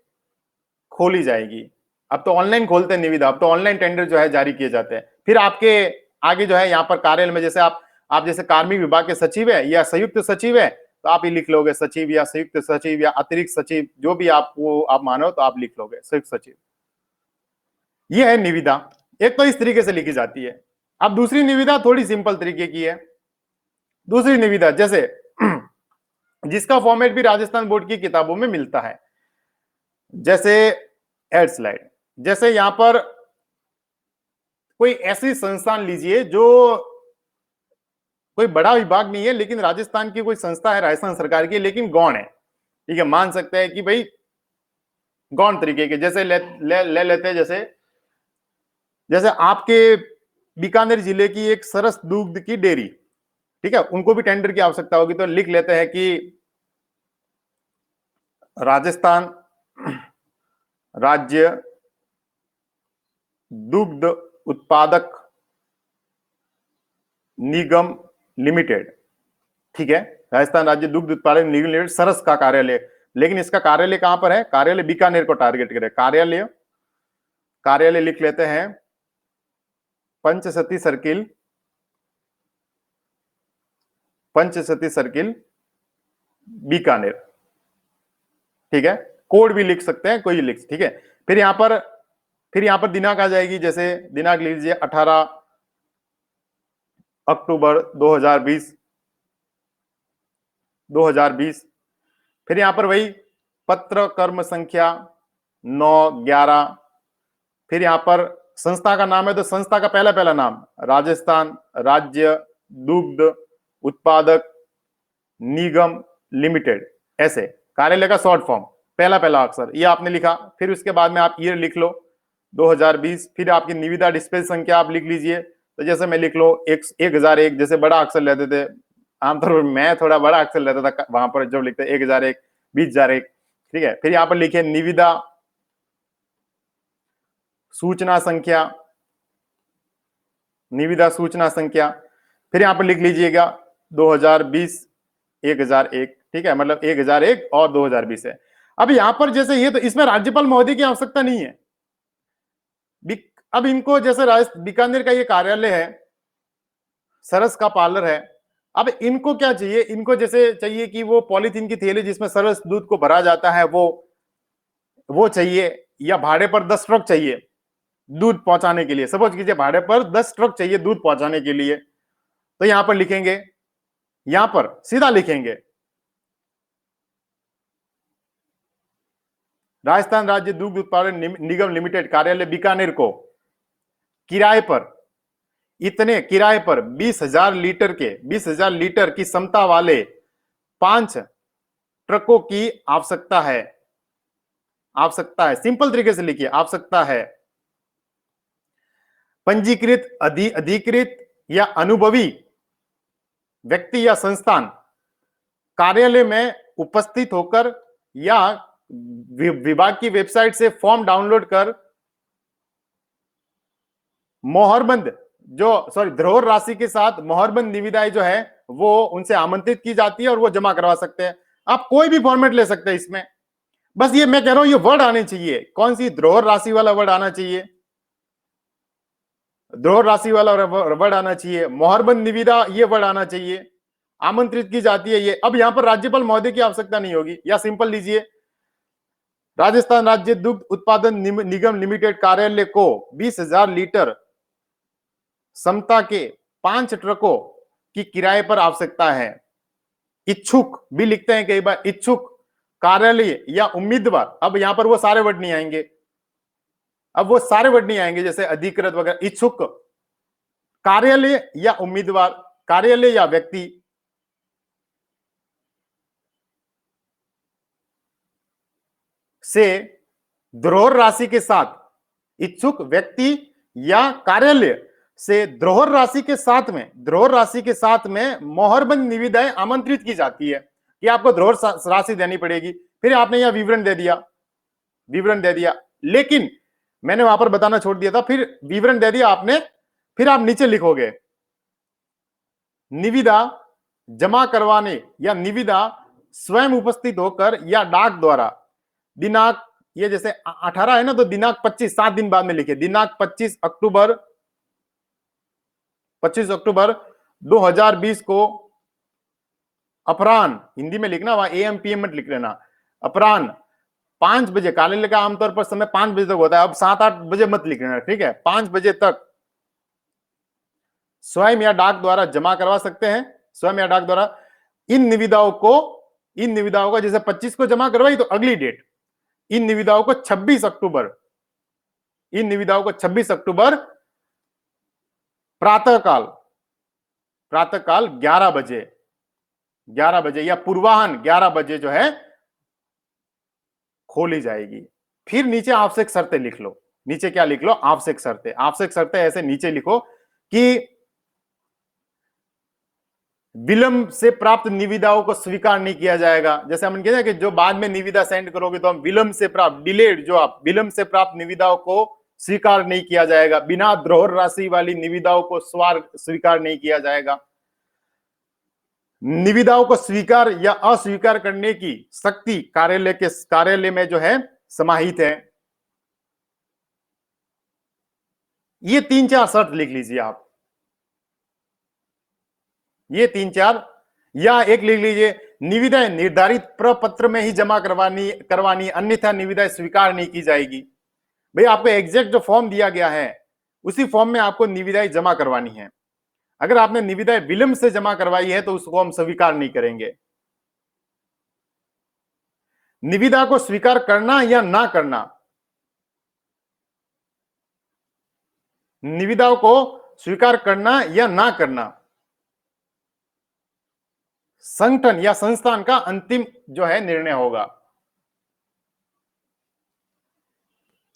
S1: खोली जाएगी। अब तो ऑनलाइन खोलते हैं निविदा, अब तो ऑनलाइन टेंडर जो है जारी किए जाते हैं। फिर आपके आगे जो है यहाँ पर कार्यालय में, जैसे आप जैसे कार्मिक विभाग के सचिव है या संयुक्त सचिव है, तो आप ये लिख लोगे सचिव या संयुक्त सचिव या अतिरिक्त सचिव, जो भी आपको आप मानो तो आप लिख लोगे संयुक्त सचिव। ये है निविदा। एक तो इस तरीके से लिखी जाती है। अब दूसरी निविदा थोड़ी सिंपल तरीके की है। दूसरी निविदा जैसे जिसका फॉर्मेट भी राजस्थान बोर्ड की किताबों में मिलता है, जैसे एड स्लाइड, जैसे यहां पर कोई ऐसी संस्थान लीजिए जो कोई बड़ा विभाग नहीं है, लेकिन राजस्थान की कोई संस्था है, राजस्थान सरकार की, लेकिन गौण है। ठीक है, मान सकते हैं कि भाई गौण तरीके के, जैसे ले लेते हैं, जैसे आपके बीकानेर जिले की एक सरस दूध की डेयरी, ठीक है, उनको भी टेंडर की आवश्यकता होगी, तो लिख लेते हैं कि राजस्थान राज्य दुग्ध उत्पादक निगम लिमिटेड, ठीक है, राजस्थान राज्य दुग्ध उत्पादक निगम लिमिटेड सरस का कार्यालय, लेकिन इसका कार्यालय कहां पर है? कार्यालय बीकानेर को टारगेट करे। कार्यालय लिख लेते हैं पंचसती सर्किल बीकानेर, ठीक है, कोड भी लिख सकते हैं, कोई लिख, ठीक है। फिर यहां पर दिनांक आ जाएगी, जैसे दिनांक लीजिए 18 अक्टूबर 2020। फिर यहां पर वही पत्र कर्म संख्या 9/11। फिर यहां पर संस्था का नाम है, तो संस्था का पहला नाम राजस्थान राज्य दुग्ध उत्पादक निगम लिमिटेड, ऐसे कार्यालय का शॉर्ट फॉर्म, पहला अक्षर ये आपने लिखा। फिर उसके बाद में आप ईयर लिख लो 2020। फिर आपकी निविदा डिस्पैच संख्या आप लिख लीजिए, तो जैसे मैं लिख लो 1001, जैसे बड़ा अक्षर लेते थे, आमतौर पर मैं थोड़ा बड़ा अक्षर लेता था वहां पर, जब लिखते 1001, 20,001, ठीक है। फिर यहाँ पर लिखिए निविदा सूचना संख्या, फिर यहाँ पर लिख लीजिएगा 2020 1001, ठीक है, मतलब 1001 और 2020 है। अब यहां पर जैसे ये, तो इसमें राज्यपाल महोदय की आवश्यकता नहीं है। अब इनको जैसे बीकानेर का ये कार्यालय है, सरस का पार्लर है, अब इनको क्या चाहिए? इनको जैसे चाहिए कि वो पॉलीथीन की थैली जिसमें सरस दूध को भरा जाता है वो चाहिए, या भाड़े पर 10 ट्रक चाहिए दूध पहुंचाने के लिए। सपोज कीजिए भाड़े पर 10 ट्रक चाहिए दूध पहुंचाने के लिए, तो यहां पर लिखेंगे, यहां पर सीधा लिखेंगे राजस्थान राज्य दुग्ध उत्पादन निगम लिमिटेड कार्यालय बीकानेर को किराए पर 20,000 लीटर की क्षमता वाले 5 ट्रकों की आवश्यकता है। सिंपल तरीके से लिखिए, आवश्यकता है। पंजीकृत अधिकृत या अनुभवी व्यक्ति या संस्थान कार्यालय में उपस्थित होकर या विभाग की वेबसाइट से फॉर्म डाउनलोड कर धरोहर राशि के साथ मोहरबंद निविदाएं जो है वो उनसे आमंत्रित की जाती है और वो जमा करवा सकते हैं। आप कोई भी फॉर्मेट ले सकते हैं इसमें, बस ये मैं कह रहा हूं ये वर्ड आने चाहिए। कौन सी? धरोहर राशि वाला वर्ड आना चाहिए, धरोहर राशि वाला वर्ड आना चाहिए, मोहरबंद निविदा ये वर्ड आना चाहिए, आमंत्रित की जाती है ये। अब यहां पर राज्यपाल महोदय की आवश्यकता नहीं होगी, या सिंपल लीजिए, राजस्थान राज्य दुग्ध उत्पादन निगम लिमिटेड कार्यालय को 20,000 लीटर क्षमता के 5 ट्रकों की किराए पर आवश्यकता है। इच्छुक भी लिखते हैं कई बार, इच्छुक कार्यालय या उम्मीदवार। अब यहां पर वो सारे वर्ड नहीं आएंगे, अब वो सारे वर्ड नहीं आएंगे जैसे अधिकृत वगैरह। इच्छुक कार्यालय या उम्मीदवार, कार्यालय या व्यक्ति से धरोहर राशि के साथ, इच्छुक व्यक्ति या कार्यालय से धरोहर राशि के साथ में, धरोहर राशि के साथ में मोहरबंद निविदाएं आमंत्रित की जाती है कि आपको धरोहर राशि देनी पड़ेगी। फिर आपने यहां विवरण दे दिया, विवरण दे दिया, लेकिन मैंने वहां पर बताना छोड़ दिया था, फिर विवरण दे दिया आपने, फिर आप नीचे लिखोगे निविदा जमा करवाने या निविदा स्वयं उपस्थित होकर या डाक द्वारा दिनांक, ये जैसे 18 है ना, तो दिनांक 25, 7 दिन बाद में लिखे, दिनांक 25 अक्टूबर 2020 को अपराह्न, हिंदी में लिखना, वहां एएम पीएम मत लिख लेना, अपराह्न 5 बजे, कार्यालय का आमतौर पर समय 5 बजे तक होता है, अब 7-8 बजे मत लिख लेना, ठीक है, 5 बजे तक स्वयं या डाक द्वारा जमा करवा सकते हैं, स्वयं या डाक द्वारा। इन निविदाओं को जैसे 25 को जमा करवाई तो अगली डेट, इन निविदाओं को 26 अक्टूबर, इन निविदाओं को 26 अक्टूबर प्रातःकाल 11 बजे या पूर्वाह्न 11 बजे जो है खोली जाएगी। फिर नीचे आवश्यक शर्तें लिख लो, नीचे क्या लिख लो? आवश्यक शर्तें। आवश्यक शर्तें ऐसे नीचे लिखो कि विलंब से प्राप्त निविदाओं को स्वीकार नहीं किया जाएगा। जैसे हम कहते हैं कि जो बाद में निविदा सेंड करोगे तो हम विलंब से प्राप्त, डिलेड, जो आप विलंब से प्राप्त निविदाओं को स्वीकार नहीं किया जाएगा। बिना धरोहर राशि वाली निविदाओं को स्वीकार नहीं किया जाएगा। निविदाओं को स्वीकार या अस्वीकार करने की शक्ति कार्यालय में जो है समाहित है। ये 3-4 शर्त लिख लीजिए आप, ये 3-4, या एक लिख लीजिए, निविदाएं निर्धारित प्रपत्र में ही जमा करवानी, अन्यथा निविदाएं स्वीकार नहीं की जाएगी। भाई आपको एग्जैक्ट जो फॉर्म दिया गया है उसी फॉर्म में आपको निविदाएं जमा करवानी है। अगर आपने निविदाएं विलंब से जमा करवाई है तो उसको हम स्वीकार नहीं करेंगे। निविदा को स्वीकार करना या ना करना, निविदाओं को स्वीकार करना या ना करना संगठन या संस्थान का अंतिम जो है निर्णय होगा।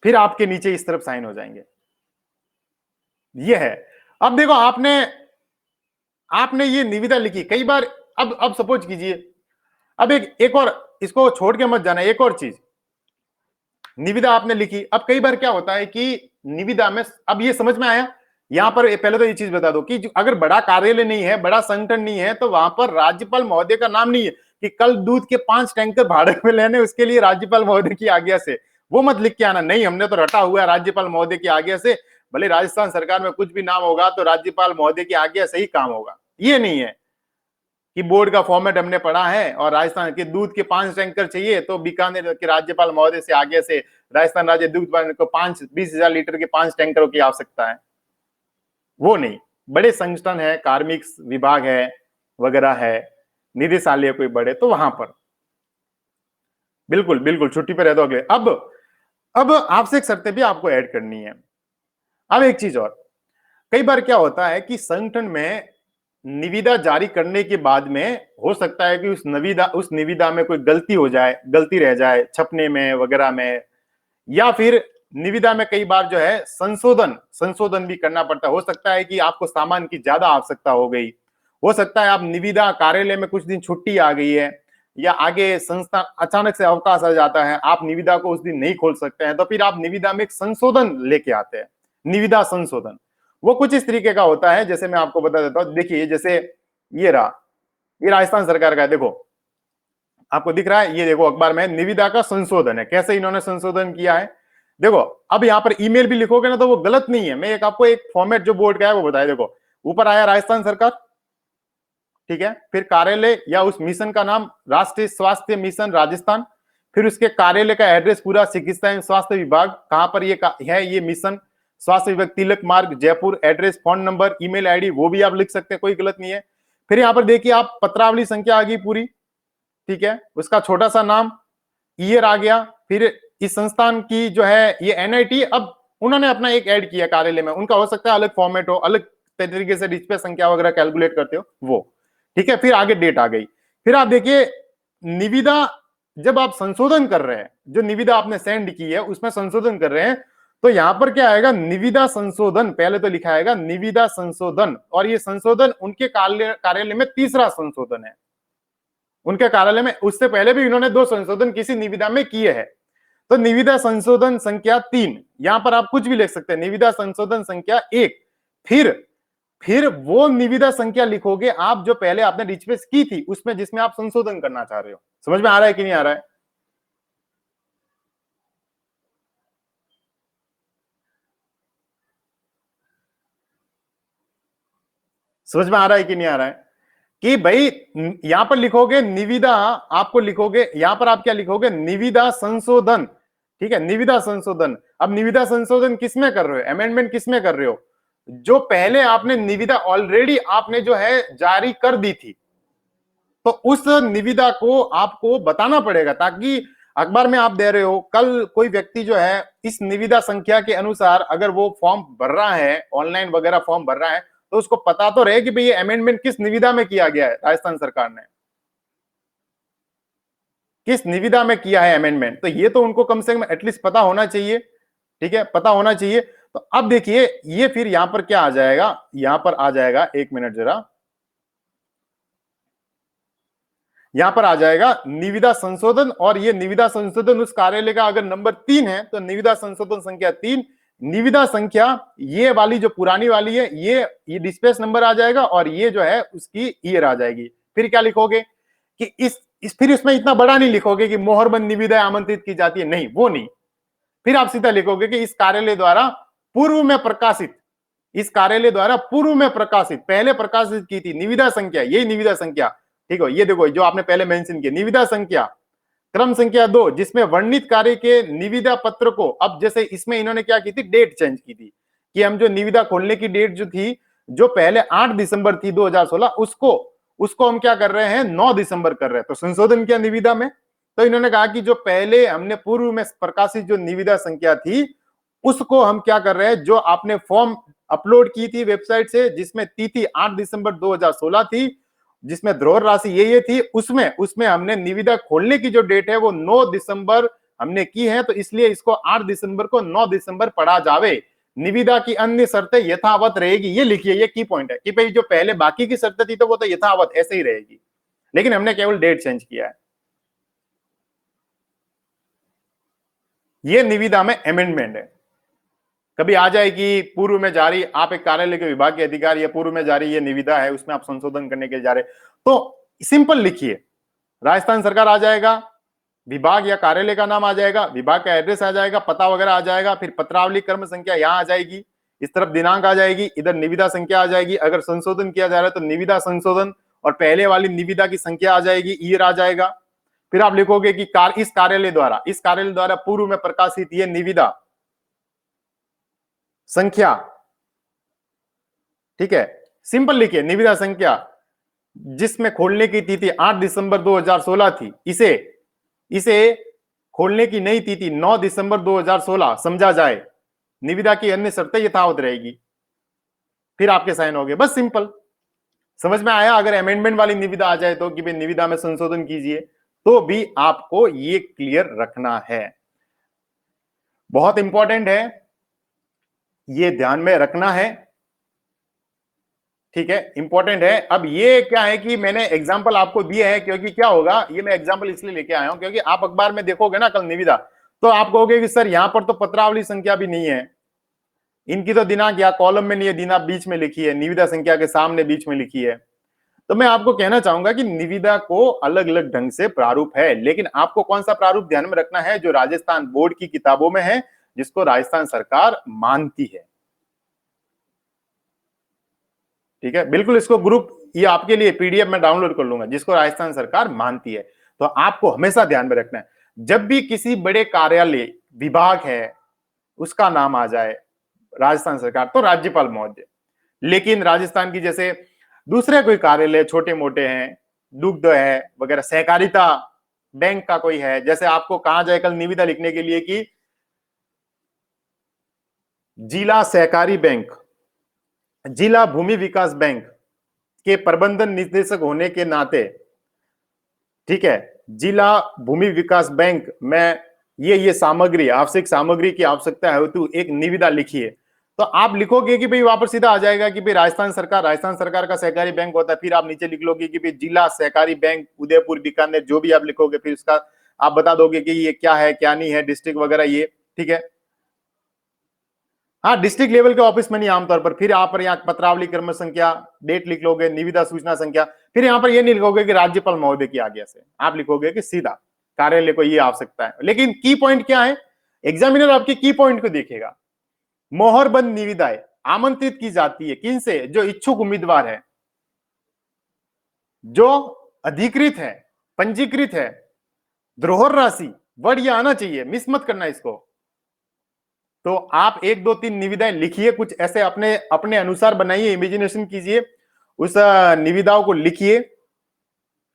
S1: फिर आपके नीचे इस तरफ साइन हो जाएंगे। ये है। अब देखो, आपने ये निविदा लिखी कई बार। अब सपोज कीजिए, अब एक और, इसको छोड़ के मत जाना, एक और चीज, निविदा आपने लिखी। अब कई बार क्या होता है कि निविदा में, अब ये समझ में आया, यहां पर पहले तो ये चीज बता दो कि अगर बड़ा कार्यालय नहीं है, बड़ा संगठन नहीं है, तो वहां पर राज्यपाल महोदय का नाम नहीं है कि कल दूध के 5 टैंकर भाड़े में लेने, उसके लिए राज्यपाल महोदय की आज्ञा से, वो मत लिख के आना। नहीं, हमने तो रटा हुआ है राज्यपाल महोदय की आज्ञा से, भले राजस्थान सरकार में कुछ भी नाम होगा तो राज्यपाल महोदय की आज्ञा से ही काम होगा। ये नहीं है कि बोर्ड का फॉर्मेट हमने पढ़ा है और राजस्थान के दूध के 5 टैंकर चाहिए तो बीकानेर के राज्यपाल महोदय से आज्ञा से राजस्थान राज्य दूध उत्पादन को 20,000 लीटर के 5 टैंकरों की आवश्यकता है। वो नहीं, बड़े संगठन है, कार्मिक विभाग है वगैरह है, निदेशालय कोई बड़े, तो वहां पर बिल्कुल बिल्कुल छुट्टी पे रह दो अगले। अब आवश्यक शर्तें भी आपको ऐड करनी है। अब एक चीज और, कई बार क्या होता है कि संगठन में निविदा जारी करने के बाद में हो सकता है कि उस निविदा में कोई गलती हो जाए, गलती रह जाए छपने में वगैरह में, या फिर निविदा में कई बार जो है संशोधन भी करना पड़ता है। हो सकता है कि आपको सामान की ज्यादा आवश्यकता हो गई, हो सकता है आप निविदा कार्यालय में कुछ दिन छुट्टी आ गई है, या आगे संस्था अचानक से अवकाश आ जाता है, आप निविदा को उस दिन नहीं खोल सकते हैं, तो फिर आप निविदा में एक संशोधन लेके आते हैं। निविदा संशोधन वो कुछ इस तरीके का होता है, जैसे मैं आपको बता देता हूं। देखिए, जैसे ये रहा, ये राजस्थान सरकार का है, देखो आपको दिख रहा है, ये देखो अखबार में निविदा का संशोधन है, कैसे इन्होंने संशोधन किया है। देखो अब यहाँ पर ईमेल भी लिखोगे ना तो वो गलत नहीं है, मैं एक आपको एक फॉर्मेट जो बोर्ड का है वो बताया। देखो ऊपर आया राजस्थान सरकार, ठीक है, फिर कार्यालय या उस मिशन का नाम राष्ट्रीय स्वास्थ्य मिशन राजस्थान, फिर उसके कार्यालय का एड्रेस पूरा चिकित्सा एवं स्वास्थ्य विभाग, कहां पर ये है ये मिशन, स्वास्थ्य विभाग तिलक मार्ग Jaipur, address, phone number, email ID वो भी आप लिख सकते हैं, कोई गलत नहीं है। फिर यहाँ पर देखिए आप पत्रावली संख्या आ गई पूरी, ठीक है, उसका छोटा सा नाम, ईयर आ गया, फिर इस संस्थान की जो है ये एनआईटी, अब उन्होंने अपना एक ऐड किया कार्यालय में, उनका हो सकता है अलग फॉर्मेट हो, अलग तरीके से डिस्प्ले संख्या वगैरह कैलकुलेट करते हो वो, ठीक है। फिर आगे डेट आ गई। फिर आप देखिए निविदा, जब आप संशोधन कर रहे हैं, जो निविदा आपने सेंड की है उसमें संशोधन कर रहे हैं, तो यहां पर क्या आएगा, निविदा संशोधन, पहले तो लिखा आएगा निविदा संशोधन, और ये संशोधन उनके कार्यालय में तीसरा संशोधन है। उनके कार्यालय में उससे पहले भी इन्होंने 2 संशोधन किसी निविदा में किए हैं। तो निविदा संशोधन संख्या 3, यहां पर आप कुछ भी लिख सकते हैं, निविदा संशोधन संख्या 1, फिर वो निविदा संख्या लिखोगे आप जो पहले आपने रिक्वेस्ट की थी उसमें, जिसमें आप संशोधन करना चाह रहे हो। समझ में आ रहा है कि नहीं आ रहा है? समझ में आ रहा है कि नहीं आ रहा है? कि भाई यहां पर लिखोगे निविदा, आपको लिखोगे यहां पर आप क्या लिखोगे, निविदा संशोधन, ठीक है, निविदा संशोधन। अब निविदा संशोधन किसमें कर रहे हो, अमेंडमेंट किसमें कर रहे हो, जो पहले आपने निविदा ऑलरेडी आपने जो है जारी कर दी थी, तो उस निविदा को आपको बताना पड़ेगा, ताकि अखबार में आप दे रहे हो, कल कोई व्यक्ति जो है इस निविदा संख्या के अनुसार अगर वो फॉर्म भर रहा है, ऑनलाइन वगैरह फॉर्म भर रहा है, तो उसको पता तो रहे कि भाई ये अमेंडमेंट किस निविदा में किया गया है, राजस्थान सरकार ने किस निविदा में किया है अमेंडमेंट, तो ये तो उनको कम से कम एटलीस्ट पता होना चाहिए, ठीक है, पता होना चाहिए। तो अब देखिए ये फिर यहां पर क्या आ जाएगा, यहां पर आ जाएगा, एक मिनट जरा, यहां पर आ जाएगा निविदा संशोधन, और ये निविदा संशोधन उस कार्यालय का अगर नंबर 3 है तो निविदा संशोधन संख्या 3, निविदा संख्या ये वाली जो पुरानी वाली है ये डिस्पेच नंबर आ जाएगा, और ये जो है उसकी ईयर आ जाएगी। फिर क्या लिखोगे कि फिर इसमें इतना बड़ा नहीं लिखोगे कि मोहरबंद निविदा आमंत्रित की जाती है, नहीं वो नहीं, फिर आप सीधा लिखोगे कि इस कार्यालय द्वारा पूर्व में प्रकाशित, इस कार्यालय द्वारा पूर्व में प्रकाशित, पहले प्रकाशित की थी निविदा संख्या, यही निविदा संख्या, ठीक है। ये देखो जो आपने पहले मेंशन किया, निविदा संख्या क्रम संख्या 2, जिसमें वर्णित कार्य के निविदा पत्र को, अब जैसे इसमें इन्होंने क्या की थी, डेट चेंज की थी, कि हम जो निविदा खोलने की डेट जो थी, जो पहले 8 दिसंबर थी 2016, उसको हम क्या कर रहे हैं, 9 दिसंबर कर रहे हैं, तो संशोधन किया निविदा में। तो इन्होंने कहा कि जो पहले हमने पूर्व में प्रकाशित जो निविदा संख्या थी उसको हम क्या कर रहे हैं, जो आपने फॉर्म अपलोड की थी वेबसाइट से, जिसमें तिथि 8 दिसंबर 2016 थी, जिसमें धरोहर राशि ये थी, उसमें उसमें हमने निविदा खोलने की जो डेट है वो 9 दिसंबर हमने की है, तो इसलिए इसको 8 दिसंबर को 9 दिसंबर पढ़ा जावे, निविदा की अन्य शर्तें यथावत रहेगी। ये लिखिए, ये की पॉइंट है कि भाई जो पहले बाकी की शर्तें थी तो वो तो यथावत ऐसे ही रहेगी, लेकिन हमने केवल डेट चेंज किया है। ये निविदा में अमेंडमेंट है। कभी आ जाए कि पूर्व में जारी, आप एक कार्यालय के विभाग के अधिकारी या पूर्व में जारी ये निविदा है, उसमें आप संशोधन करने के लिए जा रहे, तो सिंपल लिखिए, राजस्थान सरकार आ जाएगा, विभाग या कार्यालय का नाम आ जाएगा, विभाग का एड्रेस आ जाएगा, पता वगैरह आ जाएगा, फिर पत्रावली क्रम संख्या यहां आ जाएगी, इस तरफ दिनांक आ जाएगी, इधर निविदा संख्या आ जाएगी, अगर संशोधन किया जा रहा है तो निविदा संशोधन, और पहले वाली निविदा की संख्या आ जाएगी, ईयर आ जाएगा। फिर आप लिखोगे कि इस कार्यालय द्वारा पूर्व में प्रकाशित ये निविदा संख्या, ठीक है, सिंपल लिखिए, निविदा संख्या जिसमें खोलने की तिथि 8 दिसंबर 2016 थी, इसे खोलने की नई तिथि 9 दिसंबर 2016 समझा जाए, निविदा की अन्य शर्तें यथावत रहेगी, फिर आपके साइन हो गए, बस सिंपल। समझ में आया? अगर अमेंडमेंट वाली निविदा आ जाए तो कि भाई निविदा में संशोधन कीजिए, तो भी आपको ये क्लियर रखना है, बहुत इंपॉर्टेंट है, ये ध्यान में रखना है, ठीक है, इंपॉर्टेंट है। अब ये क्या है कि मैंने एग्जांपल आपको दिए हैं, क्योंकि क्या होगा, ये मैं एग्जांपल इसलिए लेके आया हूं क्योंकि आप अखबार में देखोगे ना कल निविदा, तो आप कहोगे कि सर यहां पर तो पत्रावली संख्या भी नहीं है, इनकी तो दिनांक या कॉलम में नहीं है, दिनांक बीच में लिखी है, निविदा संख्या के सामने बीच में लिखी है, तो मैं आपको कहना चाहूंगा कि निविदा को अलग अलग ढंग से प्रारूप है, लेकिन आपको कौन सा प्रारूप ध्यान में रखना है? जो राजस्थान बोर्ड की किताबों में है, जिसको राजस्थान सरकार मानती है। ठीक है, बिल्कुल इसको ग्रुप, ये आपके लिए पीडीएफ में डाउनलोड कर लूंगा, जिसको राजस्थान सरकार मानती है। तो आपको हमेशा ध्यान में रखना है, जब भी किसी बड़े कार्यालय विभाग है उसका नाम आ जाए राजस्थान सरकार, तो राज्यपाल महोदय। लेकिन राजस्थान की जैसे दूसरे कोई कार्यालय छोटे मोटे हैं, दुग्ध है वगैरह, सहकारिता बैंक का कोई है, जैसे आपको कहा जाए कल निविदा लिखने के लिए कि जिला सहकारी बैंक, जिला भूमि विकास बैंक के प्रबंधन निदेशक होने के नाते, ठीक है, जिला भूमि विकास बैंक में ये सामग्री, आवश्यक सामग्री की आवश्यकता है तो एक निविदा लिखिए। तो आप लिखोगे कि भाई वहां पर सीधा आ जाएगा कि भाई राजस्थान सरकार का सहकारी बैंक होता है, फिर आप नीचे लिख लोगे कि भाई जिला सहकारी बैंक उदयपुर बीकानेर, जो भी आप लिखोगे फिर उसका आप बता दोगे कि ये क्या है क्या नहीं है, डिस्ट्रिक्ट वगैरह ये, ठीक है। हाँ, डिस्ट्रिक्ट लेवल के ऑफिस में नहीं आमतौर पर, फिर यहाँ पर यहाँ पत्रावली क्रम संख्या, डेट लिख लोगे, निविदा सूचना संख्या, फिर यहाँ पर ये नहीं लिखोगे कि राज्यपाल महोदय की आज्ञा से, आप लिखोगे कि सीधा कार्यालय को ये आवश्यकता है। लेकिन की पॉइंट क्या है? एग्जामिनर आपके की पॉइंट को देखेगा। मोहरबंद निविदाएं आमंत्रित की जाती है किनसे? जो इच्छुक उम्मीदवार है, जो अधिकृत है, पंजीकृत है। धरोहर राशि वर्ड ये आना चाहिए, मिस मत करना इसको। तो आप 1 2 3 निविदाएं लिखिए, कुछ ऐसे अपने अपने अनुसार बनाइए, इमेजिनेशन कीजिए, उस निविदाओं को लिखिए।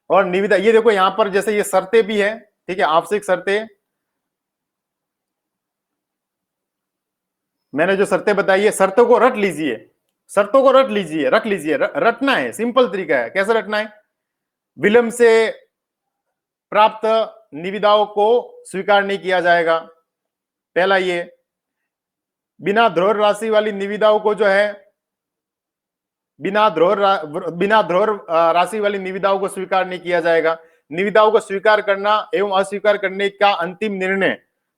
S1: और निविदा ये देखो यहां पर जैसे ये शर्तें भी है, ठीक है, आवश्यक शर्तें, मैंने जो शर्तें बताई है, शर्तों को रट लीजिए, शर्तों को रट लीजिए, रख लीजिए, रटना है, सिंपल तरीका है। कैसे रटना है? विलंब से प्राप्त निविदाओं को स्वीकार नहीं किया जाएगा, पहला ये। बिना धरोहर राशि वाली निविदाओं को जो है, बिना धरोहर राशि वाली निविदाओं को स्वीकार नहीं किया जाएगा। निविदाओं को स्वीकार करना एवं अस्वीकार करने का अंतिम निर्णय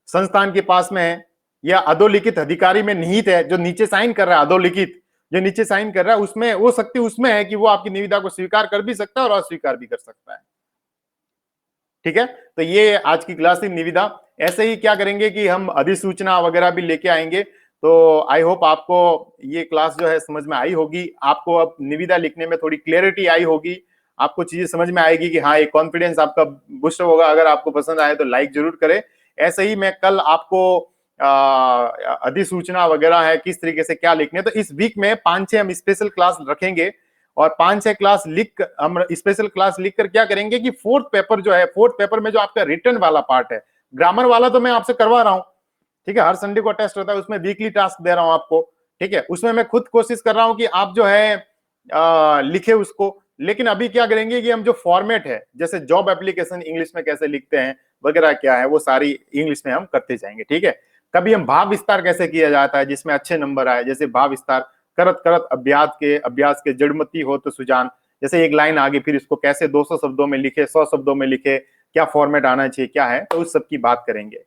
S1: संस्थान के पास में है या अधोलिखित अधिकारी में निहित है। जो नीचे साइन कर रहा है, अधोलिखित जो नीचे साइन कर रहा है, उसमें वो शक्ति उसमें है कि वो आपकी निविदा को स्वीकार कर भी सकता है और अस्वीकार भी कर सकता है। ठीक है, तो ये आज की क्लास थी निविदा। ऐसे ही क्या करेंगे कि हम अधिसूचना वगैरह भी लेके आएंगे। तो आई होप आपको ये क्लास जो है समझ में आई होगी, आपको अब निविदा लिखने में थोड़ी क्लैरिटी आई होगी, आपको चीजें समझ में आएगी कि हाँ, ये कॉन्फिडेंस आपका बूस्ट होगा। अगर आपको पसंद आए तो लाइक जरूर करें। ऐसे ही मैं कल आपको अधिसूचना वगैरह है किस तरीके से क्या लिखने, तो इस वीक में 5-6 हम स्पेशल क्लास रखेंगे और 5-6 क्लास लिख हम स्पेशल क्लास लिख कर क्या करेंगे कि फोर्थ पेपर जो है, फोर्थ पेपर में जो आपका रिटर्न वाला पार्ट है, ग्रामर वाला तो मैं आपसे करवा रहा हूं, ठीक है, हर संडे को टेस्ट होता है, उसमें वीकली टास्क दे रहा हूं आपको, ठीक है, उसमें मैं खुद कोशिश कर रहा हूं कि आप जो है लिखे उसको। लेकिन अभी क्या करेंगे कि हम जो फॉर्मेट है, जैसे जॉब एप्लीकेशन इंग्लिश में कैसे लिखते हैं वगैरह क्या है, वो सारी इंग्लिश में हम करते जाएंगे, ठीक है। कभी हम भाव विस्तार कैसे किया जाता है जिसमें अच्छे नंबर आए, जैसे भाव विस्तार करत करत अभ्यास के जड़मती हो तो सुजान, जैसे एक लाइन आगे फिर इसको कैसे 200 शब्दों में लिखे, 100 शब्दों में लिखे, क्या फॉर्मेट आना चाहिए क्या है, तो उस सब की बात करेंगे,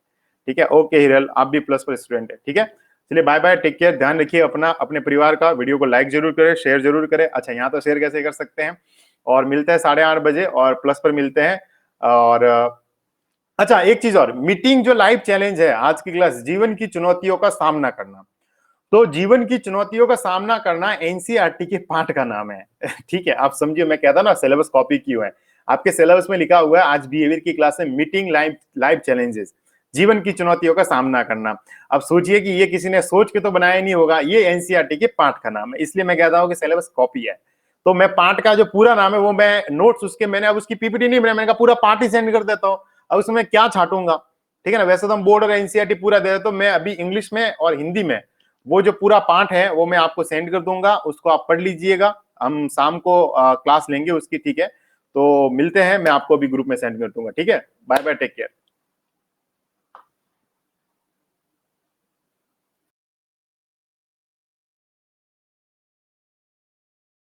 S1: ठीक है। ओके हिरल, आप भी प्लस पर स्टूडेंट है, ठीक है। चलिए बाय बाय, टेक केयर, ध्यान रखिए अपना, अपने परिवार का। वीडियो को लाइक जरूर करें, शेयर जरूर करें। अच्छा, यहाँ तो शेयर कैसे कर सकते हैं, और मिलते हैं 8:30 बजे और प्लस पर मिलते हैं। और अच्छा, एक चीज और, मीटिंग जो लाइव चैलेंज है आज की क्लास, जीवन की चुनौतियों का सामना करना, तो जीवन की चुनौतियों का सामना करना एनसीईआरटी के पाठ का नाम है ठीक है, आप समझिए, मैं कहता ना सिलेबस कॉपी क्यों है, आपके सिलेबस में लिखा हुआ है आज बिहेवियर की क्लास में मीटिंग लाइव चैलेंजेस, जीवन की चुनौतियों का सामना करना। अब सोचिए कि ये किसी ने सोच के तो बनाया नहीं होगा, ये एनसीईआरटी के पाठ का नाम है, इसलिए मैं कहता हूं कि सिलेबस कॉपी है। तो मैं पाठ का जो पूरा नाम है वो मैं नोट्स उसके, मैंने अब उसकी पीपीटी नहीं बनाया, मैंने कहा पूरा पाठ ही सेंड कर देता हूँ, अब उसमें क्या छाटूंगा, ठीक है ना। वैसे तो हम बोर्ड और एनसीईआरटी पूरा दे रहे, तो मैं अभी इंग्लिश में और हिंदी में वो जो पूरा पाठ है वो मैं आपको सेंड कर दूंगा, उसको आप पढ़ लीजिएगा। हम शाम को क्लास लेंगे उसकी, ठीक है। तो मिलते हैं, मैं आपको अभी ग्रुप में सेंड कर दूंगा, ठीक है। Bye bye, take care.